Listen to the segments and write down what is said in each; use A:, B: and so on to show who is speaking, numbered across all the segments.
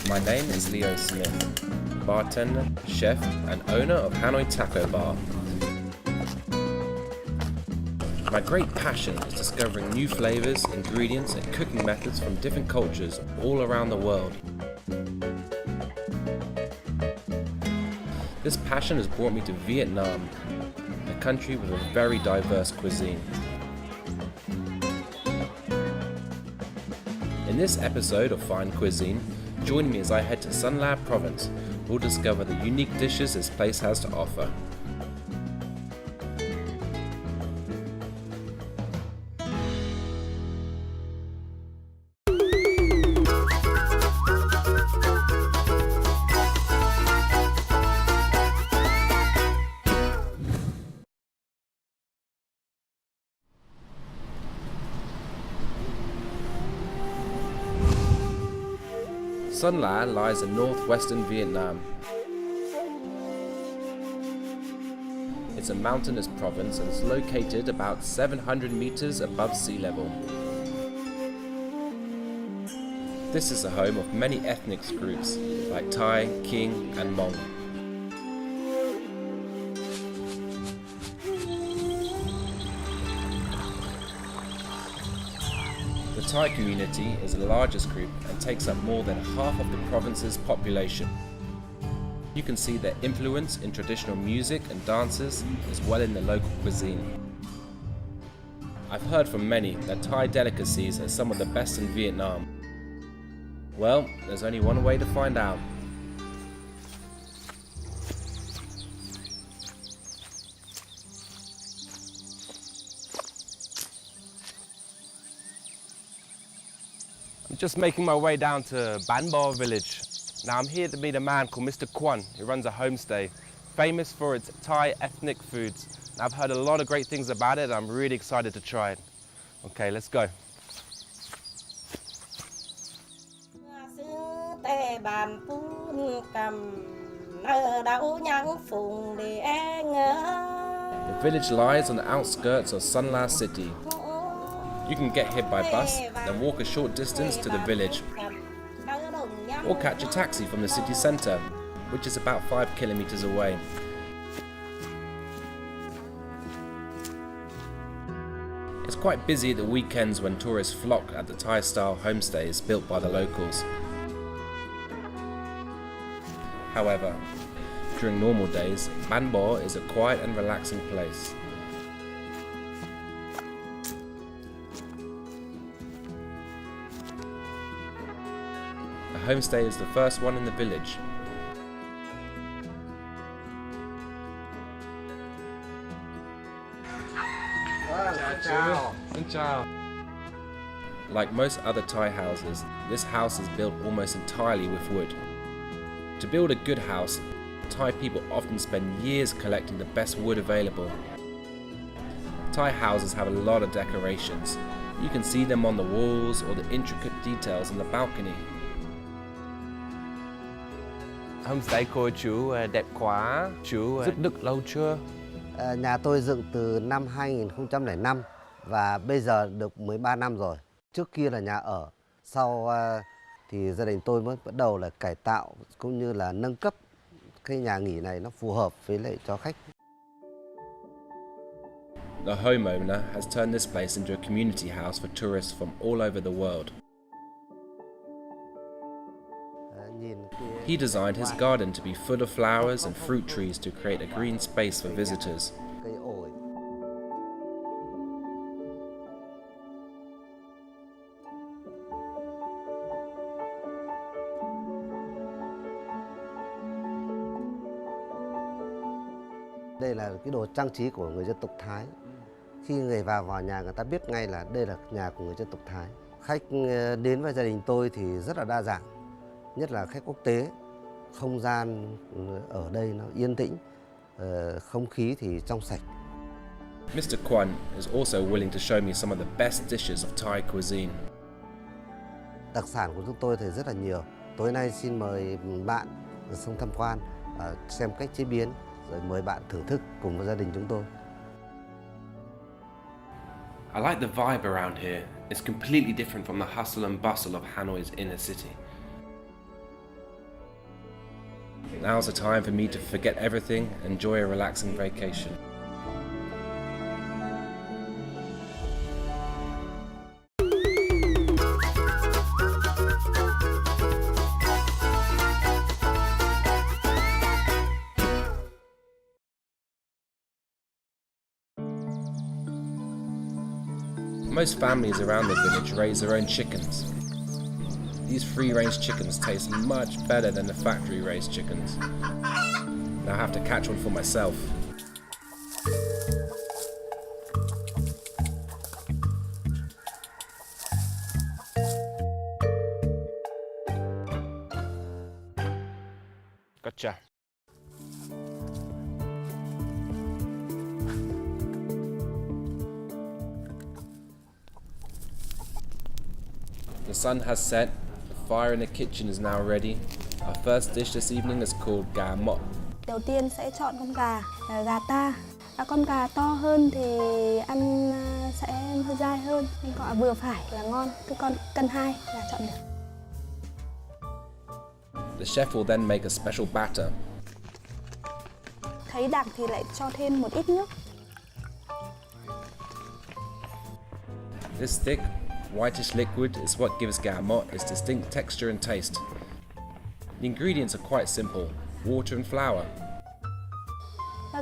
A: My name is Leo Smith, bartender, chef, and owner of Hanoi Taco Bar. My great passion is discovering new flavors, ingredients, and cooking methods from different cultures all around the world. This passion has brought me to Vietnam, a country with a very diverse cuisine. In this episode of Fine Cuisine, join me as I head to Son La Province. We'll discover the unique dishes this place has to offer. Son La lies in northwestern Vietnam. It's a mountainous province and is located about 700 meters above sea level. This is the home of many ethnic groups like Thai, Kinh, and Hmong. The Thai community is the largest group and takes up more than half of the province's population. You can see their influence in traditional music and dances as well in the local cuisine. I've heard from many that Thai delicacies are some of the best in Vietnam. Well, there's only one way to find out. I'm just making my way down to Ban Bo village. Now I'm here to meet a man called Mr. Kwan, who runs a homestay, famous for its Thai ethnic foods. Now, I've heard a lot of great things about it and I'm really excited to try it. Okay, let's go. The village lies on the outskirts of Son La City. You can get here by bus, then walk a short distance to the village, or catch a taxi from the city centre, which is about 5 kilometers away. It's quite busy at the weekends when tourists flock at the Thai-style homestays built by the locals. However, during normal days, Ban Bo is a quiet and relaxing place. The homestay is the first one in the village. Like most other Thai houses, this house is built almost entirely with wood. To build a good house, Thai people often spend years collecting the best wood available. Thai houses have a lot of decorations. You can see them on the walls or the intricate details on the balcony. Homestay của chú đẹp quá. Chú dựng được lâu chưa?
B: Nhà tôi dựng từ năm 2005 và bây giờ được 13 năm rồi. Trước kia là nhà ở, sau thì gia đình tôi mới bắt đầu là cải tạo cũng như là nâng cấp cái nhà nghỉ này nó phù hợp với lại cho khách.
A: The homeowner has turned this place into a community house for tourists from all over the world. He designed his garden to be full of flowers and fruit trees to create a green space for visitors.
B: Đây là cái đồ trang trí của người dân tộc Thái. Khi người vào nhà người ta biết ngay là đây là nhà của người dân tộc Thái. Khách đến với gia đình tôi thì rất là đa dạng, nhất là khách quốc tế. Không gian ở đây nó yên tĩnh, không khí thì trong sạch.
A: Mr. Kwan is also willing to show me some of the best dishes of Thai cuisine.
B: Đặc sản của chúng tôi thì rất là nhiều. Tối nay xin mời bạn xuống tham quan, xem cách chế biến, rồi mời bạn thưởng thức cùng với gia đình chúng tôi.
A: I like the vibe around here. It's completely different from the hustle and bustle of Hanoi's inner city. Now's the time for me to forget everything, enjoy a relaxing vacation. Most families around the village raise their own chickens. These free-range chickens taste much better than the factory-raised chickens. Now I have to catch one for myself. Gotcha. The sun has set, the fire in the kitchen is now ready. Our first dish this evening is called gà mọ.
C: Đầu tiên sẽ chọn con gà, là gà ta. Con gà to hơn thì ăn sẽ hơi dai hơn, nhưng còn vừa phải là ngon. Cái con cân 2 là chọn được.
A: The chef will then make a special batter.
C: Thấy đặc thì lại cho thêm một ít nước.
A: This thick, whitish liquid is what gives gà mọ its distinct texture and taste. The ingredients are quite simple: water and flour.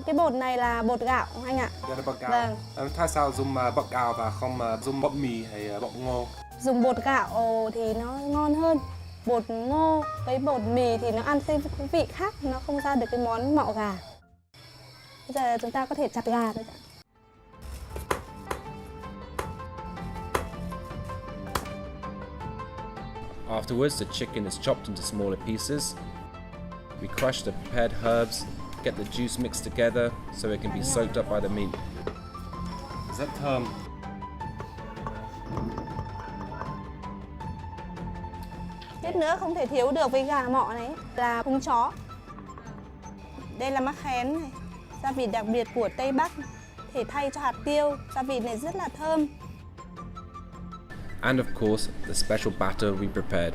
C: Cái bột này là bột gạo anh ạ.
A: Dạ, bột gạo.
C: Vâng.
A: Tại sao dùng bột gạo và không dùng bột mì hay bột ngô?
C: Dùng bột gạo thì nó ngon hơn. Bột ngô với bột mì thì nó ăn thêm cái vị khác, nó không ra được cái món mọ gà. Bây giờ chúng ta có thể chặt gà rồi.
A: Afterwards, the chicken is chopped into smaller pieces. We crush the prepared herbs, get the juice mixed together so it can be soaked up by the meat. Rất thơm.
C: Tiếp nữa không thể thiếu được với gà mọ này là húng chó. Đây là mắc khén này, gia vị đặc biệt của Tây Bắc, thể thay cho hạt tiêu, gia vị này rất là thơm.
A: And of course, the special batter we prepared.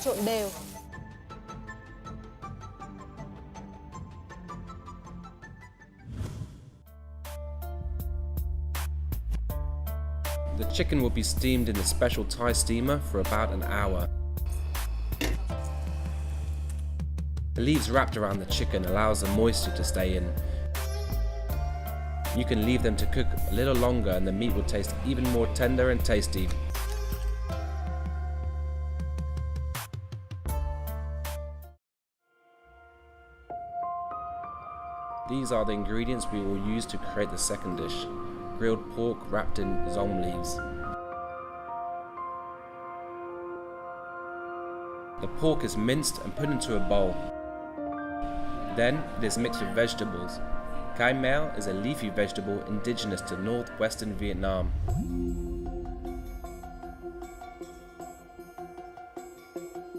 C: Trộn đều.
A: The chicken will be steamed in a special Thai steamer for about an hour. The leaves wrapped around the chicken allows the moisture to stay in. You can leave them to cook a little longer and the meat will taste even more tender and tasty. These are the ingredients we will use to create the second dish: grilled pork wrapped in zong leaves. The pork is minced and put into a bowl. Then it is mixed with vegetables. Cải mèo is a leafy vegetable indigenous to northwestern Vietnam.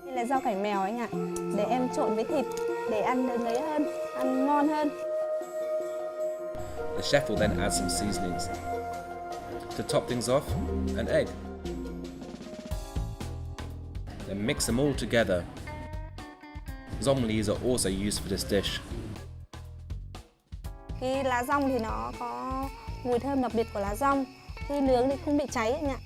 C: Đây là rau cải mèo anh ạ. Để em trộn với thịt để ăn được lấy hơn, ăn ngon hơn.
A: The chef will then add some seasonings. To top things off, an egg. Then mix them all together. Zong leaves are also used for this dish.
C: Cái lá dong thì nó có mùi thơm đặc biệt của lá dong. Khi nướng thì không bị cháy anh ạ.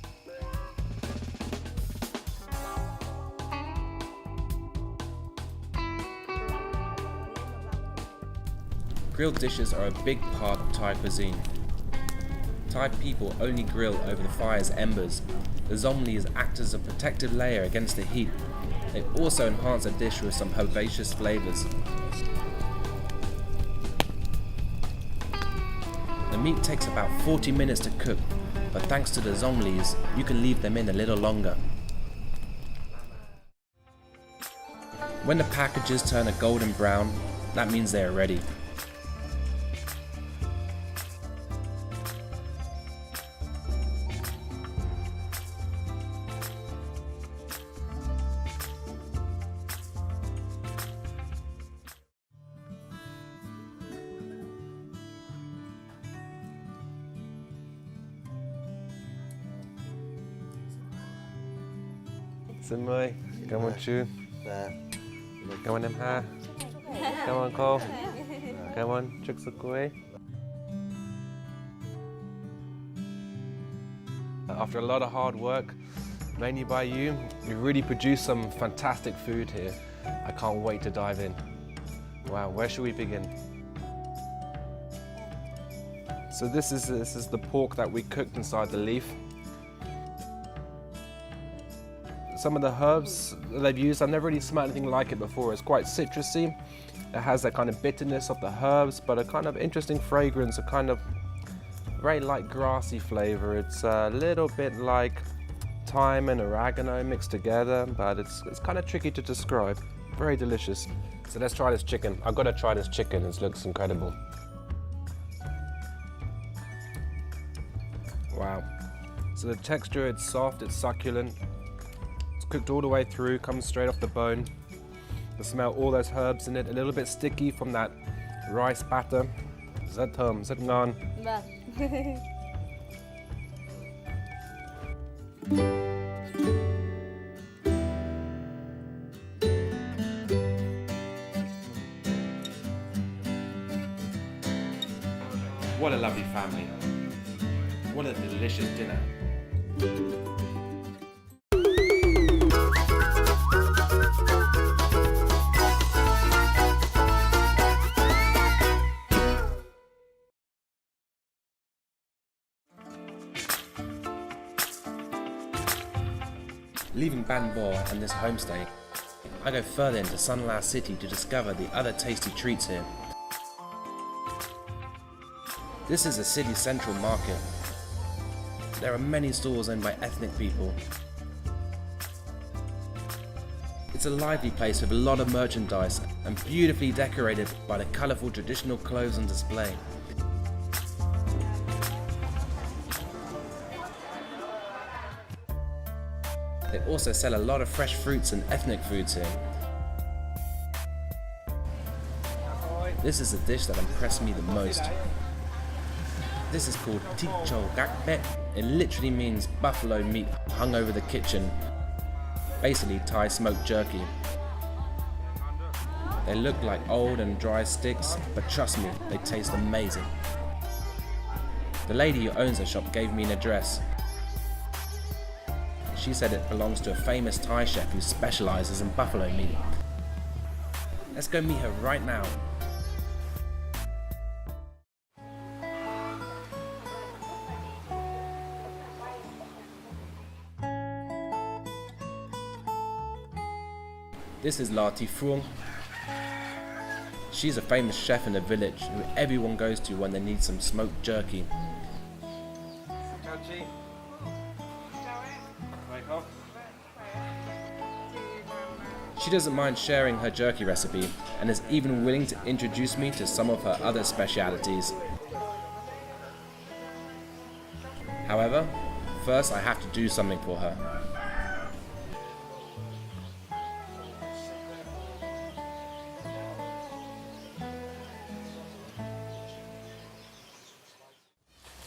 A: Grilled dishes are a big part of Thai cuisine. Thai people only grill over the fire's embers. The zong leaves act as a protective layer against the heat. They also enhance a dish with some herbaceous flavors. The meat takes about 40 minutes to cook, but thanks to the zong leaves, you can leave them in a little longer. When the packages turn a golden brown, that means they are ready. Xin mời. Cảm ơn chú. Cảm ơn em ha. Cảm ơn cô. Cảm ơn. Chúc sức khỏe. After a lot of hard work, mainly by you, you really produced some fantastic food here. I can't wait to dive in. Wow, where should we begin? So this is the pork that we cooked inside the leaf. Some of the herbs that they've used, I've never really smelled anything like it before. It's quite citrusy. It has that kind of bitterness of the herbs, but a kind of interesting fragrance, a kind of very light grassy flavor. It's a little bit like thyme and oregano mixed together, but it's kind of tricky to describe. Very delicious. So let's try this chicken. I've got to try this chicken. It looks incredible. Wow. So the texture, it's soft, it's succulent. It's cooked all the way through, comes straight off the bone. The smell, all those herbs in it, a little bit sticky from that rice batter. Rất thơm, rất ngon.
C: Vâng.
A: What a lovely family. What a delicious dinner. Leaving Ban Bo and this homestay, I go further into Sun La City to discover the other tasty treats here. This is a city central market. There are many stores owned by ethnic people. It's a lively place with a lot of merchandise and beautifully decorated by the colourful traditional clothes on display. They also sell a lot of fresh fruits and ethnic foods here. This is the dish that impressed me the most. This is called Thịt Chou Gak Bet. It literally means buffalo meat hung over the kitchen, basically Thai smoked jerky. They look like old and dry sticks, but trust me, they taste amazing. The lady who owns the shop gave me an address. She said it belongs to a famous Thai chef who specializes in buffalo meat. Let's go meet her right now. This is La Thi Phuong. She's a famous chef in the village who everyone goes to when they need some smoked jerky. She doesn't mind sharing her jerky recipe and is even willing to introduce me to some of her other specialities. However, first I have to do something for her.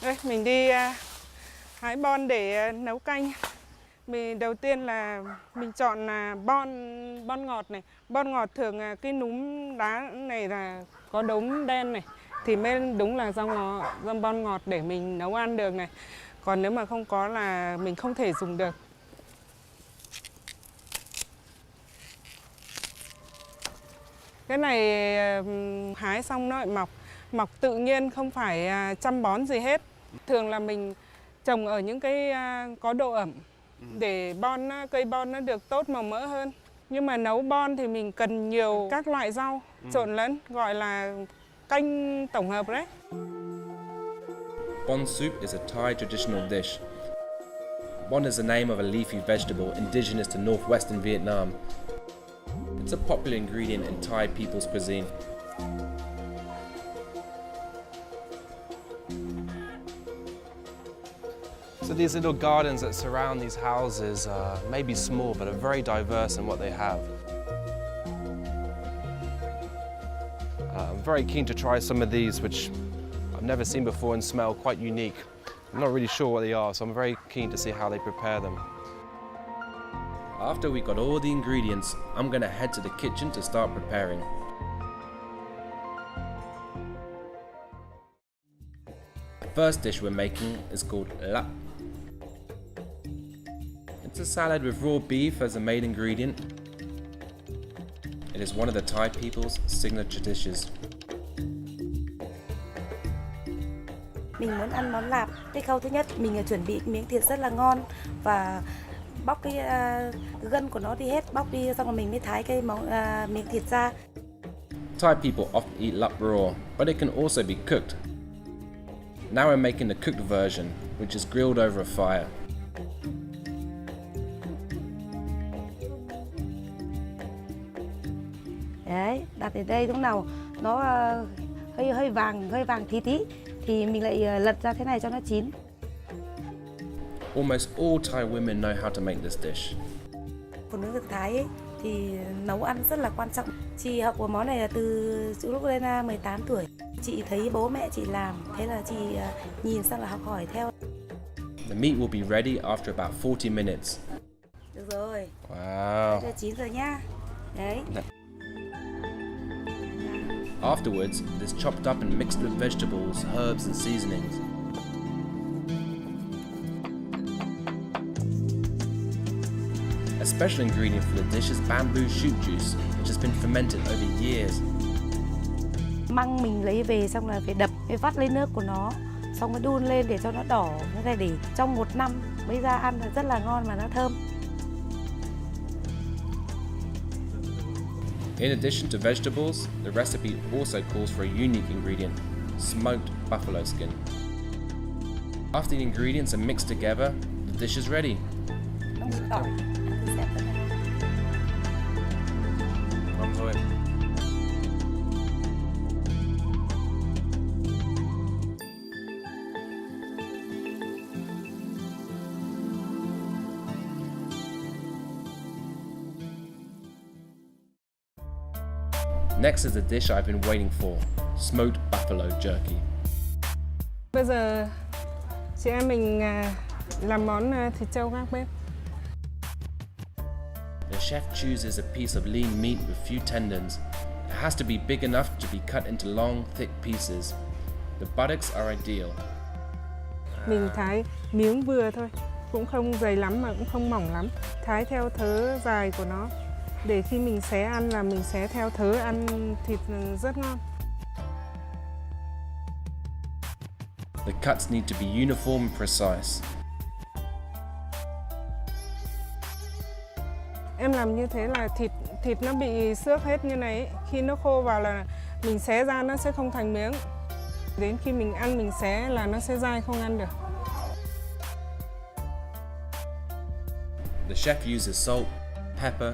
D: Đây, mình đi hái bon để nấu canh. Đầu tiên là mình chọn bon ngọt này. Bon ngọt thường cái núm đá này là có đốm đen này thì mới đúng là rau bon ngọt để mình nấu ăn được này. Còn nếu mà không có là mình không thể dùng được. Cái này hái xong nó lại mọc tự nhiên, không phải chăm bón gì hết. Thường là mình trồng ở những cái có độ ẩm để cây bon nó được tốt màu mỡ hơn. Nhưng mà nấu bon thì mình cần nhiều các loại rau trộn lẫn, gọi là canh tổng hợp đấy.
A: Bon soup is a Thai traditional dish. Bon is the name of a leafy vegetable indigenous to northwestern Vietnam. It's a popular ingredient in Thai people's cuisine. So these little gardens that surround these houses may be small, but are very diverse in what they have. I'm very keen to try some of these, which I've never seen before and smell quite unique. I'm not really sure what they are, so I'm very keen to see how they prepare them. After we got all the ingredients, I'm gonna head to the kitchen to start preparing. The first dish we're making is called lap. It's a salad with raw beef as a main ingredient. It is one of the Thai people's signature dishes.
E: Mình muốn ăn món lạp. Cái khâu thứ nhất mình chuẩn bị miếng thịt rất là ngon và bóc cái gân của nó đi hết, bóc đi xong rồi mình mới thái cái miếng thịt ra.
A: Thai people often eat lap raw, but it can also be cooked. Now we're making the cooked version, which is grilled over a fire.
E: Đấy, đặt ở đây lúc nào nó hơi vàng tí thì mình lại lật ra thế này cho nó chín.
A: Almost all Thai women know how to make this dish.
E: Phụ nữ người Thái ấy, thì nấu ăn rất là quan trọng. Chị học của món này là từ lúc lên 18 tuổi. Chị thấy bố mẹ chị làm, thế là chị nhìn sang là học hỏi theo.
A: The meat will be ready after about 40 minutes.
E: Được rồi.
A: Wow.
E: Đây là chín rồi nhá. Đấy.
A: Afterwards, it is chopped up and mixed with vegetables, herbs and seasonings. A special ingredient for the dish is bamboo shoot juice, which has been fermented over years.
E: Măng mình lấy về xong là phải đập, phải vắt lấy nước của nó, xong mới đun lên để cho nó đỏ, thế này để trong 1 năm mới ra ăn là rất là ngon và nó thơm.
A: In addition to vegetables, the recipe also calls for a unique ingredient, smoked buffalo skin. After the ingredients are mixed together, the dish is ready.
E: Nó mới tỏi, ăn thì sẽ rất là
A: Ngon thôi. Next is the dish I've been waiting for, smoked buffalo jerky.
D: Bây giờ chị em mình làm món thịt trâu gác bếp.
A: The chef chooses a piece of lean meat with few tendons. It has to be big enough to be cut into long, thick pieces. The buttocks are ideal.
D: Mình thái miếng vừa thôi, cũng không dày lắm mà cũng không mỏng lắm. Thái theo thớ dài của nó, để khi mình xé ăn là mình xé theo thớ, ăn thịt rất ngon.
A: The cuts need to be uniform and precise.
D: Em làm như thế là thịt nó bị xước hết như này. Khi nó khô vào là mình xé ra nó sẽ không thành miếng. Đến khi mình ăn mình xé là nó sẽ dai không ăn được.
A: The chef uses salt, pepper,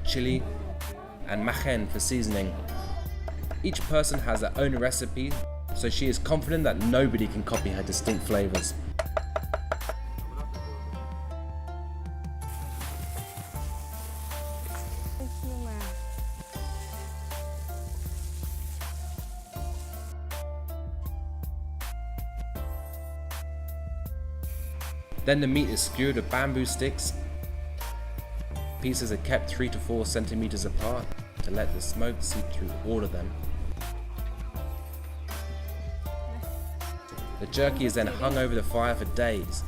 A: chili, and machen for seasoning. Each person has their own recipe, so she is confident that nobody can copy her distinct flavors. Then the meat is skewered with bamboo sticks. Pieces are kept 3 to 4 centimeters apart to let the smoke seep through all of them. The jerky is then hung over the fire for days.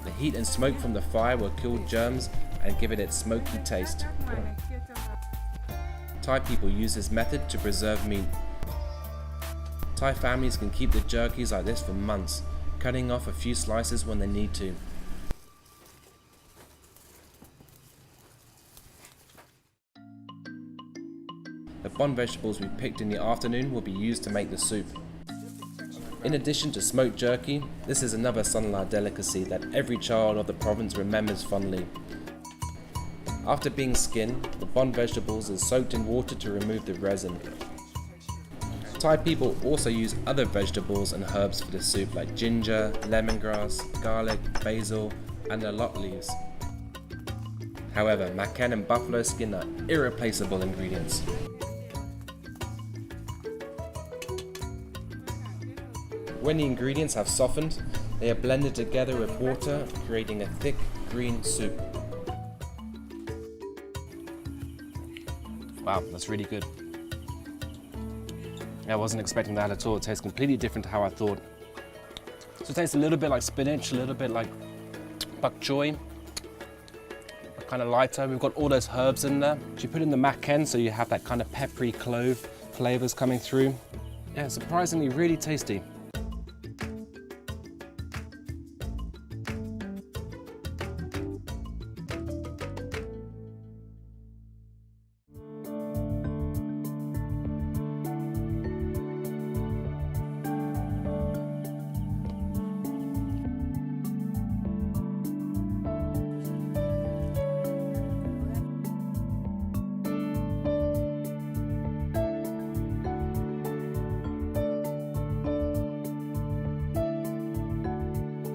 A: The heat and smoke from the fire will kill germs and give it its smoky taste. Thai people use this method to preserve meat. Thai families can keep the jerkies like this for months, cutting off a few slices when they need to. The bond vegetables we picked in the afternoon will be used to make the soup. In addition to smoked jerky, this is another Sunla delicacy that every child of the province remembers fondly. After being skinned, the bond vegetables are soaked in water to remove the resin. Thai people also use other vegetables and herbs for the soup like ginger, lemongrass, garlic, basil, and allot leaves. However, maken and buffalo skin are irreplaceable ingredients. When the ingredients have softened, they are blended together with water, creating a thick green soup. Wow, that's really good. I wasn't expecting that at all. It tastes completely different to how I thought. So it tastes a little bit like spinach, a little bit like bok choy, kind of lighter. We've got all those herbs in there. You put in the mac ken, so you have that kind of peppery clove flavors coming through. Yeah, surprisingly really tasty.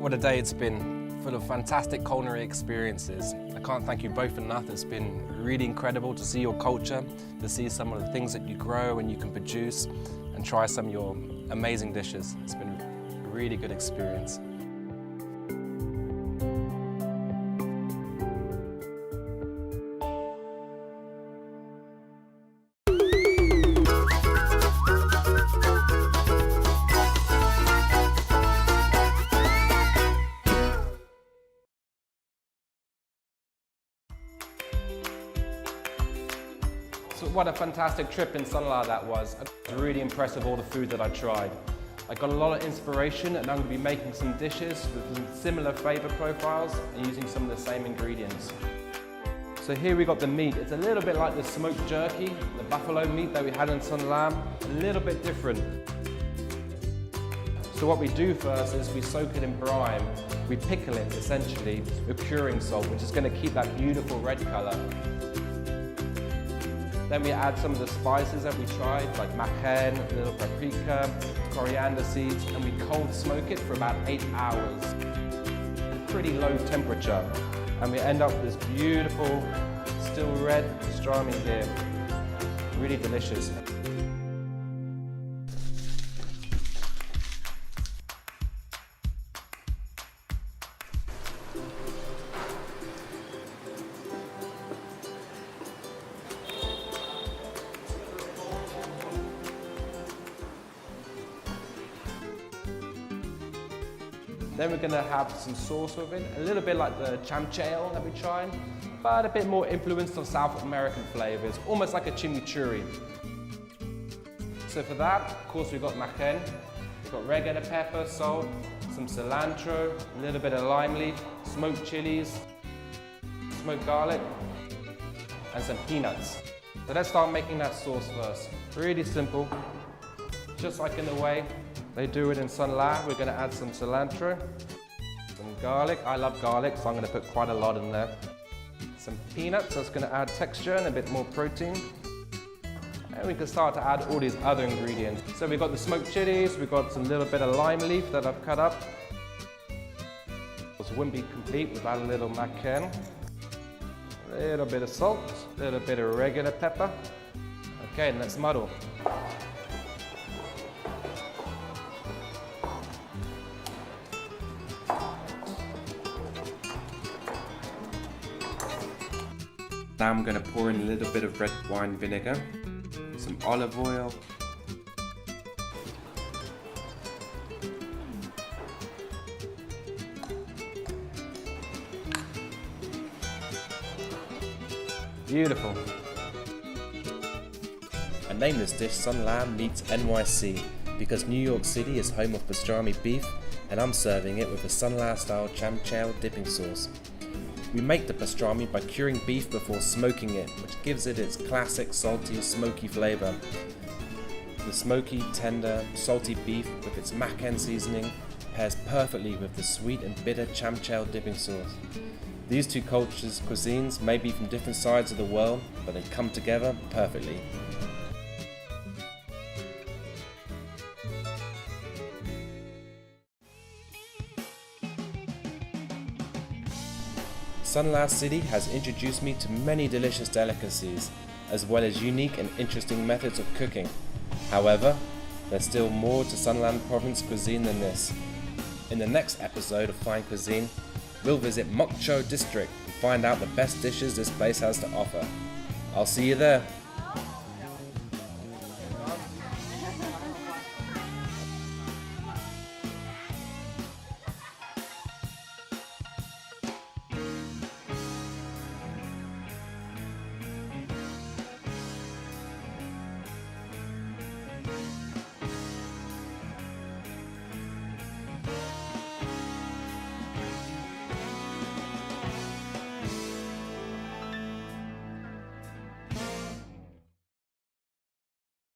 A: What a day it's been, full of fantastic culinary experiences. I can't thank you both enough. It's been really incredible to see your culture, to see some of the things that you grow and you can produce, and try some of your amazing dishes. It's been a really good experience. So what a fantastic trip in Son La that was. I was really impressed with all the food that I tried. I got a lot of inspiration, and I'm going to be making some dishes with some similar flavor profiles and using some of the same ingredients. So here we got the meat. It's a little bit like the smoked jerky, the buffalo meat that we had in Son La, a little bit different. So what we do first is we soak it in brine. We pickle it essentially with curing salt, which is going to keep that beautiful red color. Then we add some of the spices that we tried, like mac ken, a little paprika, coriander seeds, and we cold smoke it for about 8 hours. Pretty low temperature. And we end up with this beautiful, still red pastrami here. Really delicious. Then we're going to have some sauce with it, a little bit like the cham chale that we tried, but a bit more influenced on South American flavors, almost like a chimichurri. So for that, of course, we've got mac ken, we've got red pepper, salt, some cilantro, a little bit of lime leaf, smoked chilies, smoked garlic, and some peanuts. So let's start making that sauce first. Really simple, just like in the way they do it in Son La. We're going to add some cilantro, some garlic. I love garlic, so I'm going to put quite a lot in there. Some peanuts, that's going to add texture and a bit more protein. And we can start to add all these other ingredients. So we've got the smoked chilies, we've got some little bit of lime leaf that I've cut up. This wouldn't be complete without a little mac ken. A little bit of salt, a little bit of regular pepper. Okay, and let's muddle. Now I'm going to pour in a little bit of red wine vinegar, some olive oil, beautiful. I named this dish Son La meets NYC because New York City is home of pastrami beef, and I'm serving it with a Son La style cham chale dipping sauce. We make the pastrami by curing beef before smoking it, which gives it its classic salty, smoky flavor. The smoky, tender, salty beef with its mac ken seasoning pairs perfectly with the sweet and bitter cham chale dipping sauce. These two cultures' cuisines may be from different sides of the world, but they come together perfectly. Son La City has introduced me to many delicious delicacies, as well as unique and interesting methods of cooking. However, there's still more to Son La province cuisine than this. In the next episode of Fine Cuisine, we'll visit Mok Cho district and find out the best dishes this place has to offer. I'll see you there.